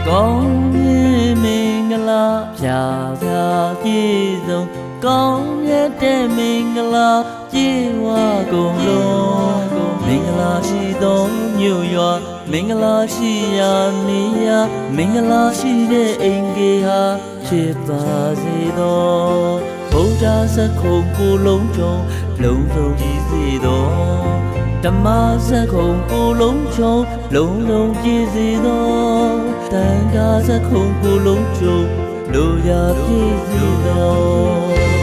ကောင်းရင်မင်္ဂလာဖြာဖြာပြည့်စုံကောင်းရတဲ့မင်္ဂလာပြေဝကုန်လုံးမင်္ဂလာရှိသောမြို့ရွာမင်္ဂလာရှိရာနေရာမင်္ဂလာရှိတဲ့အိမ်ကြီးဟာဖြစ်ပါစေသောဗုဒ္ဓစခုံကိုလုံးချုံလုံးစုံကြည်စေသောဓမ္မစခုံကိုလုံးချုံလုံးလုံးကြည်စေသောတန်ခါစခုံကိုလုံးချုံလိုရာပြည့်စေသော